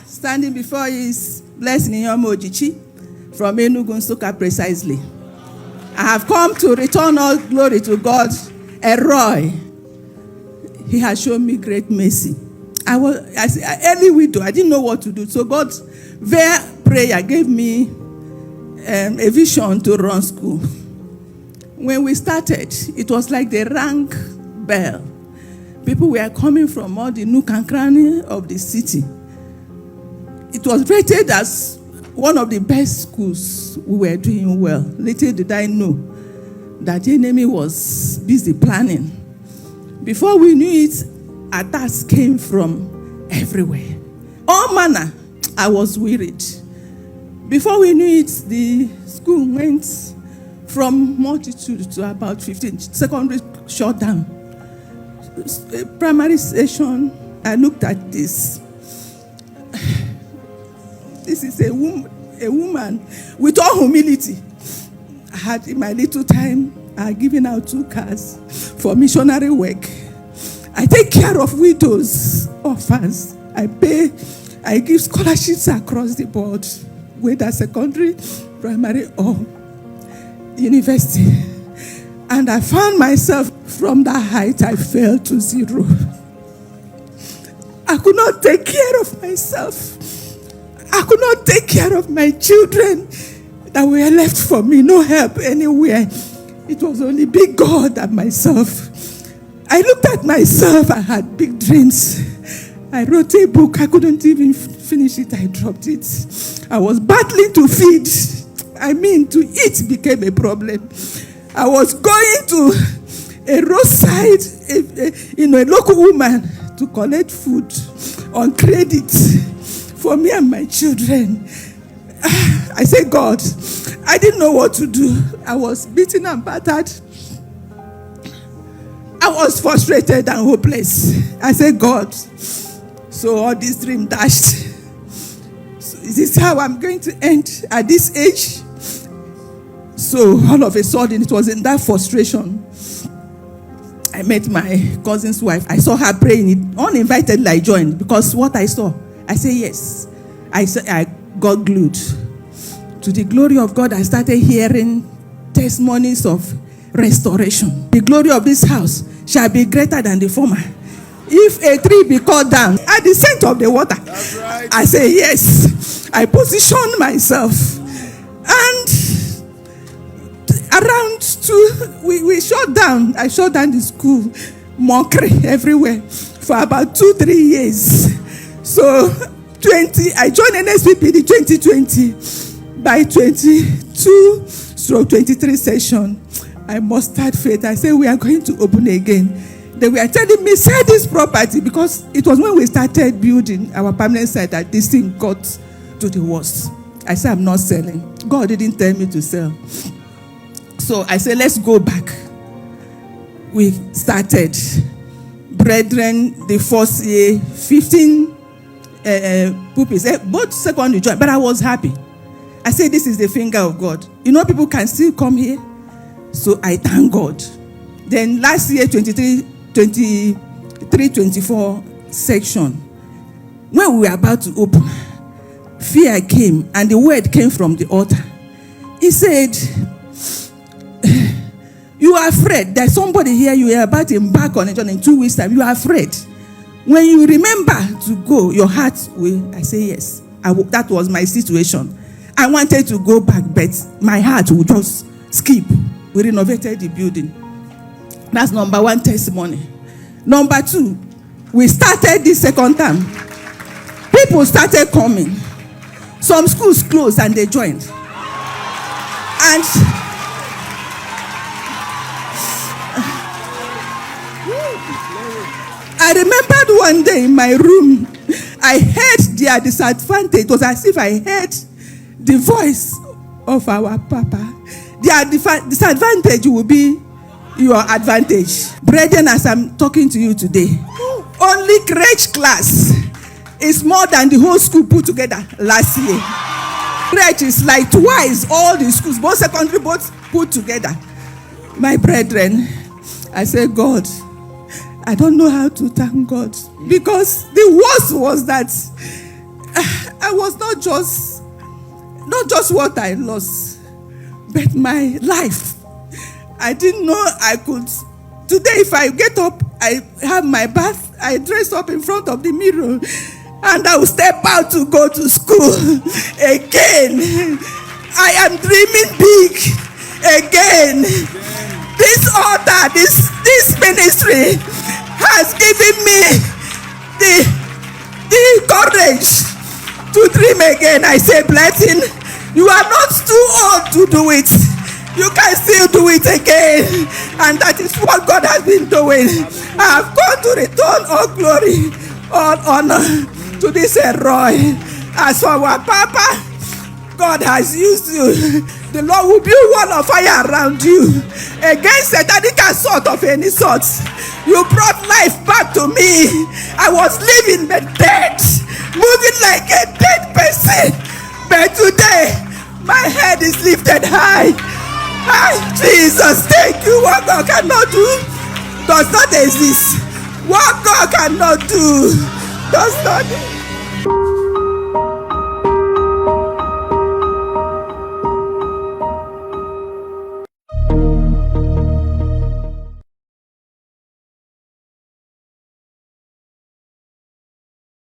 Standing before his blessing in Ojichi from Enugu Nsukka precisely. I have come to return all glory to God. Elroy, he has shown me great mercy. I was an early widow. I didn't know what to do. So God, via prayer, gave me a vision to run school. When we started, it was like the rank bell. People were coming from all the nook and cranny of the city. It was rated as one of the best schools. We were doing well. Later did I know that the enemy was busy planning. Before we knew it, attacks came from everywhere. All manner. I was worried. Before we knew it, the school went from multitude to about 15. Secondary shut down. Primary session, I looked at this. This is a woman with all humility. I had in my little time, I had given out 2 cars for missionary work. I take care of widows, orphans. I give scholarships across the board, whether secondary, primary, or university. And I found myself from that height, I fell to 0. I could not take care of myself. I could not take care of my children that were left for me. No help anywhere. It was only big God and myself. I looked at myself. I had big dreams. I wrote a book. I couldn't even finish it. I dropped it. I was battling to feed. To eat became a problem. I was going to a roadside, a local woman to collect food on credit for me and my children. I said, God, I didn't know what to do. I was beaten and battered. I was frustrated and hopeless. I said, God, so all this dream dashed. So is this how I'm going to end at this age? So all of a sudden, it was in that frustration. I met my cousin's wife. I saw her praying. Uninvitedly, I joined because what I saw, I said yes. I got glued. To the glory of God, I started hearing testimonies of restoration. The glory of this house shall be greater than the former. If a tree be cut down at the center of the water, that's right. I say yes. I positioned myself. And around 2, we shut down. I shut down the school. Mockery everywhere for about 2-3 years. So I joined NSPPD 2020. By 22/23 session, I mustered faith. I said, we are going to open again. They were telling me, sell this property, because it was when we started building our permanent site that this thing got to the worst. I said, I'm not selling. God didn't tell me to sell. So I said, let's go back. We started. Brethren, the first year, 15 pupils, both secondary joined, but I was happy. I said, this is the finger of God. People can still come here. So I thank God. Then last year, 23-24 section, when we were about to open, fear came, and the word came from the altar. He said, you are afraid. There's somebody here, you are about to embark on a journey in 2 weeks' time. You are afraid. When you remember to go, your heart will. I say yes. That was my situation. I wanted to go back, but my heart would just skip. We renovated the building. That's number 1 testimony. Number 2, we started the second term. People started coming. Some schools closed and they joined. And I remembered one day in my room, I heard their disadvantage. It was as if I heard the voice of our Papa. Their disadvantage will be your advantage. Brethren, as I'm talking to you today, only crèche class is more than the whole school put together last year. Crèche is like twice all the schools, both secondary, both put together. My brethren, I say, God, I don't know how to thank God, because the worst was that I was not just what I lost, but my life. I didn't know I could. Today, if I get up, I have my bath, I dress up in front of the mirror, and I will step out to go to school again. I am dreaming big again. This altar, this ministry has given me the courage to dream again. I say, Blessing, you are not too old to do it. You can still do it again. And that is what God has been doing. I have come to return all glory, all honor to this Roy. As for our Papa, God has used you. The Lord will build wall of fire around you against satanic assault of any sort. You brought life back to me. I was living but dead, moving like a dead person. But today, my head is lifted high. Jesus, thank you. What God cannot do does not exist. What God cannot do does not exist.